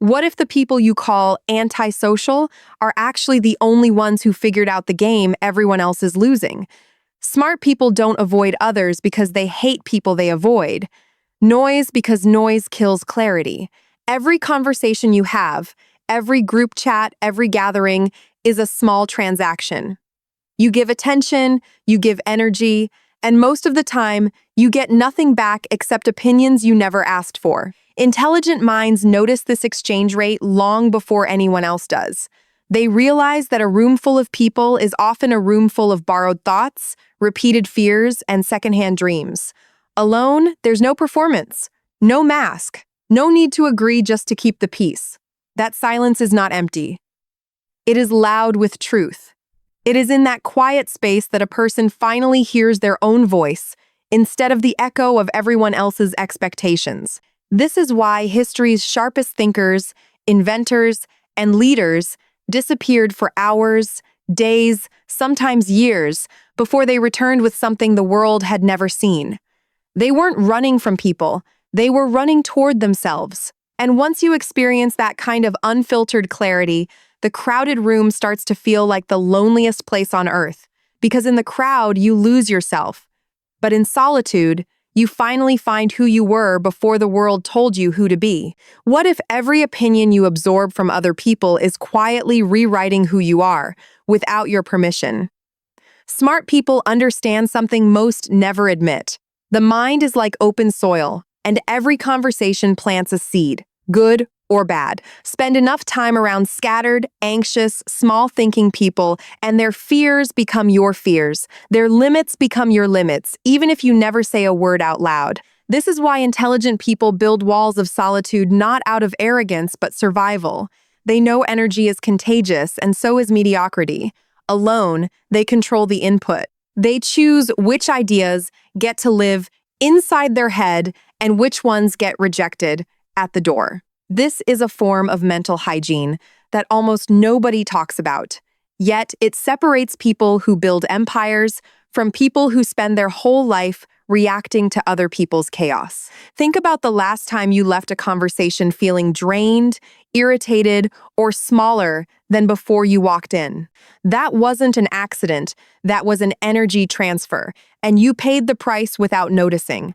What if the people you call antisocial are actually the only ones who figured out the game everyone else is losing? Smart people don't avoid others because they hate people they avoid. Noise because noise kills clarity. Every conversation you have, every group chat, every gathering is a small transaction. You give attention, you give energy, and most of the time, you get nothing back except opinions you never asked for. Intelligent minds notice this exchange rate long before anyone else does. They realize that a room full of people is often a room full of borrowed thoughts, repeated fears, and secondhand dreams. Alone, there's no performance, no mask, no need to agree just to keep the peace. That silence is not empty. It is loud with truth. It is in that quiet space that a person finally hears their own voice instead of the echo of everyone else's expectations. This is why history's sharpest thinkers, inventors, and leaders disappeared for hours, days, sometimes years, before they returned with something the world had never seen. They weren't running from people, they were running toward themselves. And once you experience that kind of unfiltered clarity, the crowded room starts to feel like the loneliest place on earth, because in the crowd, you lose yourself. But in solitude, you finally find who you were before the world told you who to be. What if every opinion you absorb from other people is quietly rewriting who you are, without your permission? Smart people understand something most never admit. The mind is like open soil, and every conversation plants a seed, good or bad. Spend enough time around scattered, anxious, small-thinking people, and their fears become your fears. Their limits become your limits, even if you never say a word out loud. This is why intelligent people build walls of solitude not out of arrogance but survival. They know energy is contagious, and so is mediocrity. Alone, they control the input. They choose which ideas get to live inside their head and which ones get rejected at the door. This is a form of mental hygiene that almost nobody talks about. Yet, it separates people who build empires from people who spend their whole life reacting to other people's chaos. Think about the last time you left a conversation feeling drained, irritated, or smaller than before you walked in. That wasn't an accident, that was an energy transfer, and you paid the price without noticing.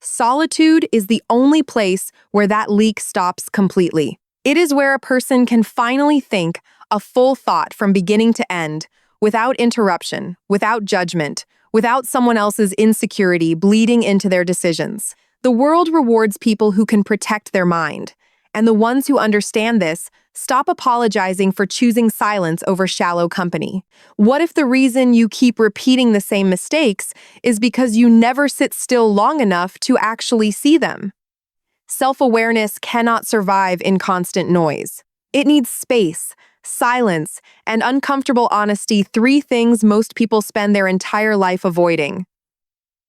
Solitude is the only place where that leak stops completely. It is where a person can finally think a full thought from beginning to end, without interruption, without judgment, without someone else's insecurity bleeding into their decisions. The world rewards people who can protect their mind, and the ones who understand this stop apologizing for choosing silence over shallow company. What if the reason you keep repeating the same mistakes is because you never sit still long enough to actually see them? Self-awareness cannot survive in constant noise. It needs space, silence, and uncomfortable honesty, three things most people spend their entire life avoiding.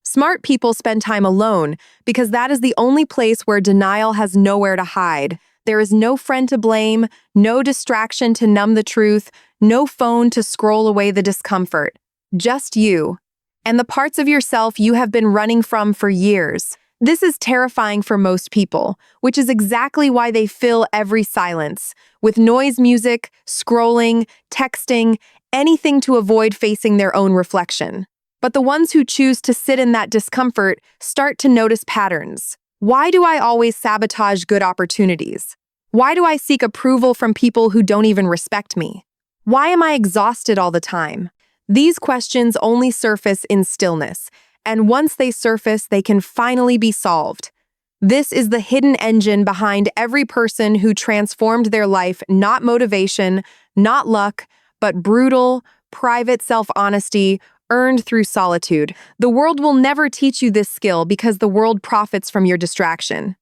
Smart people spend time alone because that is the only place where denial has nowhere to hide. There is no friend to blame, no distraction to numb the truth, no phone to scroll away the discomfort. Just you, and the parts of yourself you have been running from for years. This is terrifying for most people, which is exactly why they fill every silence with noise music, scrolling, texting, anything to avoid facing their own reflection. But the ones who choose to sit in that discomfort start to notice patterns. Why do I always sabotage good opportunities? Why do I seek approval from people who don't even respect me? Why am I exhausted all the time? These questions only surface in stillness, and once they surface, they can finally be solved. This is the hidden engine behind every person who transformed their life, not motivation, not luck, but brutal, private self-honesty, earned through solitude. The world will never teach you this skill because the world profits from your distraction.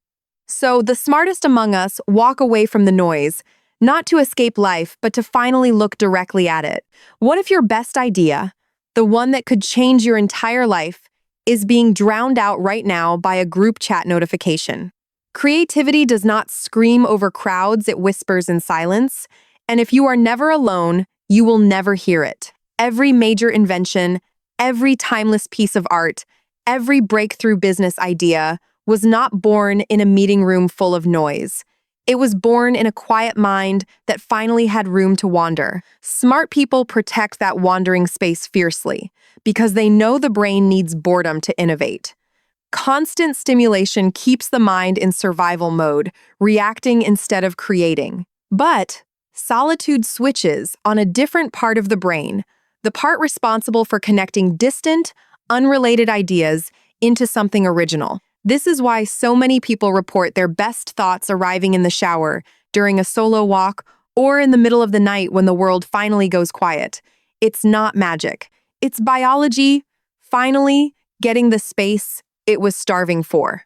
So, the smartest among us walk away from the noise, not to escape life, but to finally look directly at it. What if your best idea, the one that could change your entire life, is being drowned out right now by a group chat notification? Creativity does not scream over crowds, it whispers in silence. And if you are never alone, you will never hear it. Every major invention, every timeless piece of art, every breakthrough business idea was not born in a meeting room full of noise. It was born in a quiet mind that finally had room to wander. Smart people protect that wandering space fiercely because they know the brain needs boredom to innovate. Constant stimulation keeps the mind in survival mode, reacting instead of creating. But solitude switches on a different part of the brain, the part responsible for connecting distant, unrelated ideas into something original. This is why so many people report their best thoughts arriving in the shower, during a solo walk, or in the middle of the night when the world finally goes quiet. It's not magic. It's biology, finally getting the space it was starving for.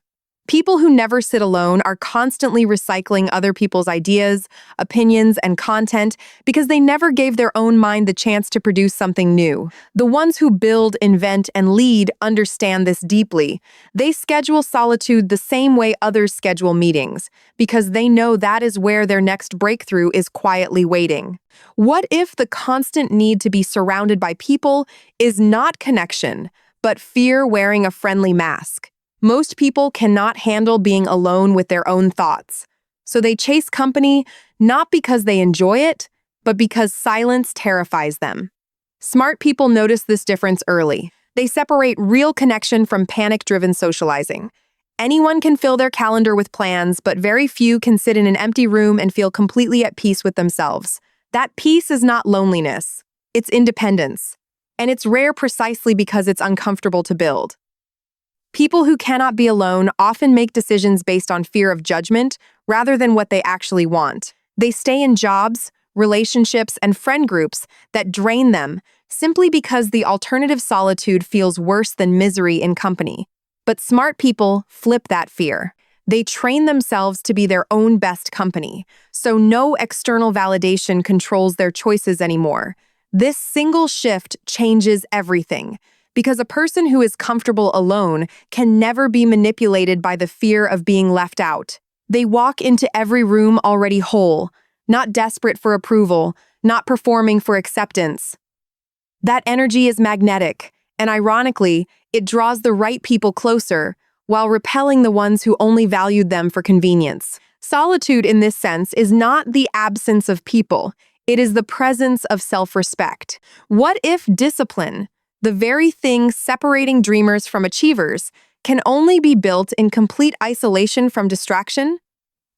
People who never sit alone are constantly recycling other people's ideas, opinions, and content because they never gave their own mind the chance to produce something new. The ones who build, invent, and lead understand this deeply. They schedule solitude the same way others schedule meetings, because they know that is where their next breakthrough is quietly waiting. What if the constant need to be surrounded by people is not connection, but fear wearing a friendly mask? Most people cannot handle being alone with their own thoughts, so they chase company not because they enjoy it, but because silence terrifies them. Smart people notice this difference early. They separate real connection from panic-driven socializing. Anyone can fill their calendar with plans, but very few can sit in an empty room and feel completely at peace with themselves. That peace is not loneliness, it's independence. And it's rare precisely because it's uncomfortable to build. People who cannot be alone often make decisions based on fear of judgment rather than what they actually want. They stay in jobs, relationships, and friend groups that drain them simply because the alternative solitude feels worse than misery in company. But smart people flip that fear. They train themselves to be their own best company, so no external validation controls their choices anymore. This single shift changes everything, because a person who is comfortable alone can never be manipulated by the fear of being left out. They walk into every room already whole, not desperate for approval, not performing for acceptance. That energy is magnetic, and ironically, it draws the right people closer, while repelling the ones who only valued them for convenience. Solitude, in this sense, is not the absence of people. It is the presence of self-respect. What if discipline, the very thing separating dreamers from achievers, can only be built in complete isolation from distraction?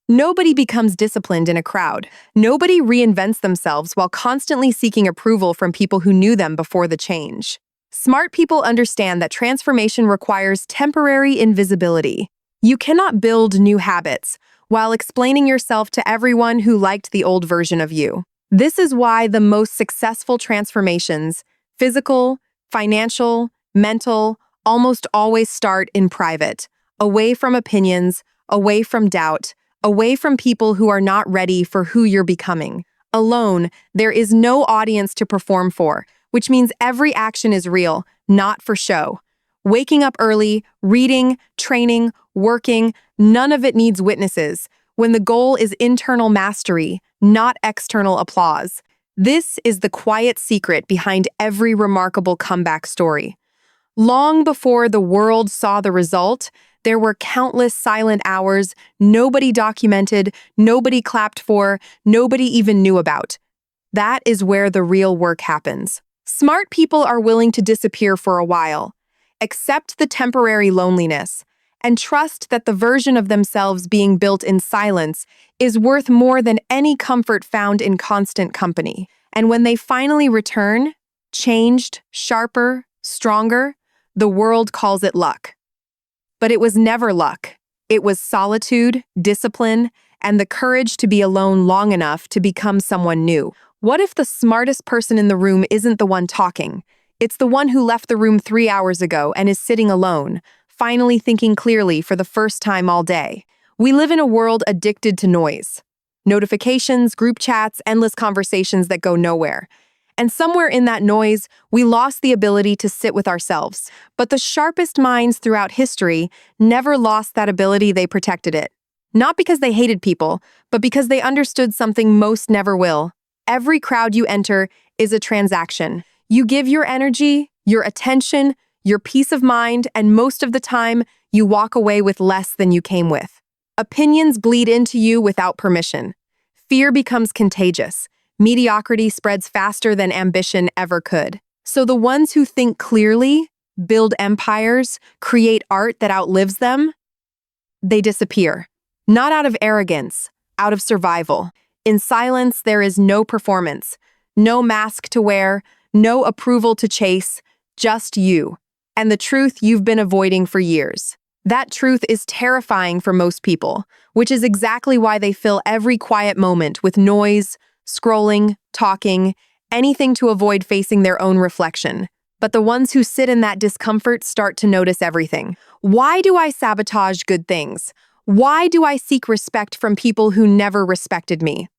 Nobody becomes disciplined in a crowd. Nobody reinvents themselves while constantly seeking approval from people who knew them before the change. Smart people understand that transformation requires temporary invisibility. You cannot build new habits while explaining yourself to everyone who liked the old version of you. This is why the most successful transformations, physical, financial, mental, almost always start in private, away from opinions, away from doubt, away from people who are not ready for who you're becoming. Alone, there is no audience to perform for, which means every action is real, not for show. Waking up early, reading, training, working, none of it needs witnesses, when the goal is internal mastery, not external applause. This is the quiet secret behind every remarkable comeback story. Long before the world saw the result, there were countless silent hours nobody documented, nobody clapped for, nobody even knew about. That is where the real work happens. Smart people are willing to disappear for a while, accept the temporary loneliness, and trust that the version of themselves being built in silence is worth more than any comfort found in constant company. And when they finally return, changed, sharper, stronger, the world calls it luck. But it was never luck. It was solitude, discipline, and the courage to be alone long enough to become someone new. What if the smartest person in the room isn't the one talking? It's the one who left the room 3 hours ago and is sitting alone, finally thinking clearly for the first time all day. We live in a world addicted to noise. Notifications, group chats, endless conversations that go nowhere. And somewhere in that noise, we lost the ability to sit with ourselves. But the sharpest minds throughout history never lost that ability. They protected it. Not because they hated people, but because they understood something most never will. Every crowd you enter is a transaction. You give your energy, your attention, your peace of mind, and most of the time, you walk away with less than you came with. Opinions bleed into you without permission. Fear becomes contagious. Mediocrity spreads faster than ambition ever could. So the ones who think clearly, build empires, create art that outlives them, they disappear. Not out of arrogance, out of survival. In silence, there is no performance, no mask to wear, no approval to chase, just you, and the truth you've been avoiding for years. That truth is terrifying for most people, which is exactly why they fill every quiet moment with noise, scrolling, talking, anything to avoid facing their own reflection. But the ones who sit in that discomfort start to notice everything. Why do I sabotage good things? Why do I seek respect from people who never respected me?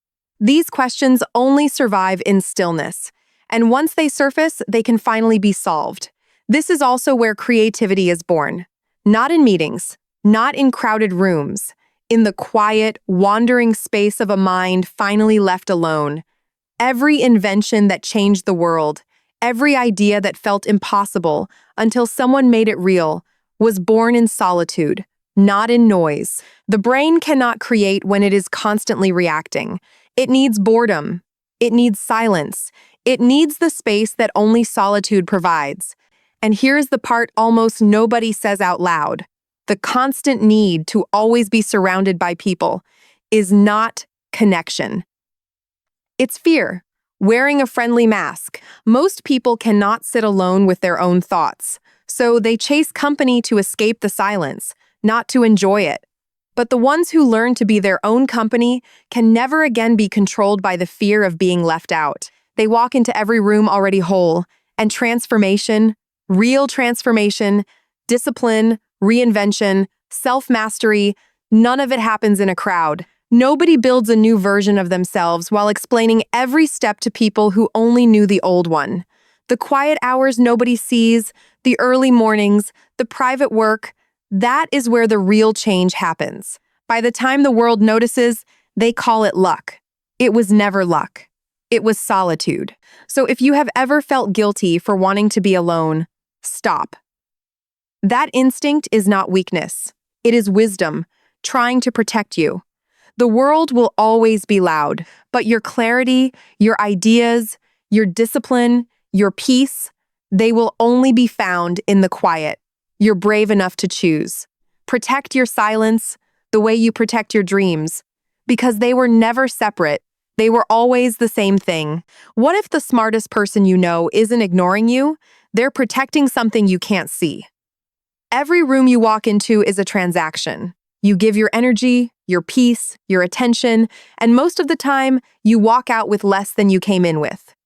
These questions only survive in stillness, and once they surface, they can finally be solved. This is also where creativity is born. Not in meetings, not in crowded rooms, in the quiet, wandering space of a mind finally left alone. Every invention that changed the world, every idea that felt impossible until someone made it real, was born in solitude, not in noise. The brain cannot create when it is constantly reacting. It needs boredom. It needs silence. It needs the space that only solitude provides. And here's the part almost nobody says out loud. The constant need to always be surrounded by people is not connection. It's fear, wearing a friendly mask. Most people cannot sit alone with their own thoughts, so they chase company to escape the silence, not to enjoy it. But the ones who learn to be their own company can never again be controlled by the fear of being left out. They walk into every room already whole, and transformation, real transformation, discipline, reinvention, self-mastery, none of it happens in a crowd. Nobody builds a new version of themselves while explaining every step to people who only knew the old one. The quiet hours nobody sees, the early mornings, the private work, that is where the real change happens. By the time the world notices, they call it luck. It was never luck. It was solitude. So if you have ever felt guilty for wanting to be alone, stop. That instinct is not weakness. It is wisdom, trying to protect you. The world will always be loud, but your clarity, your ideas, your discipline, your peace, they will only be found in the quiet. You're brave enough to choose. Protect your silence the way you protect your dreams, because they were never separate. They were always the same thing. What if the smartest person you know isn't ignoring you? They're protecting something you can't see. Every room you walk into is a transaction. You give your energy, your peace, your attention, and most of the time, you walk out with less than you came in with.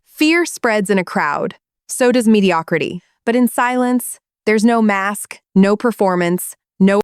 Fear spreads in a crowd. So does mediocrity. But in silence, there's no mask, no performance,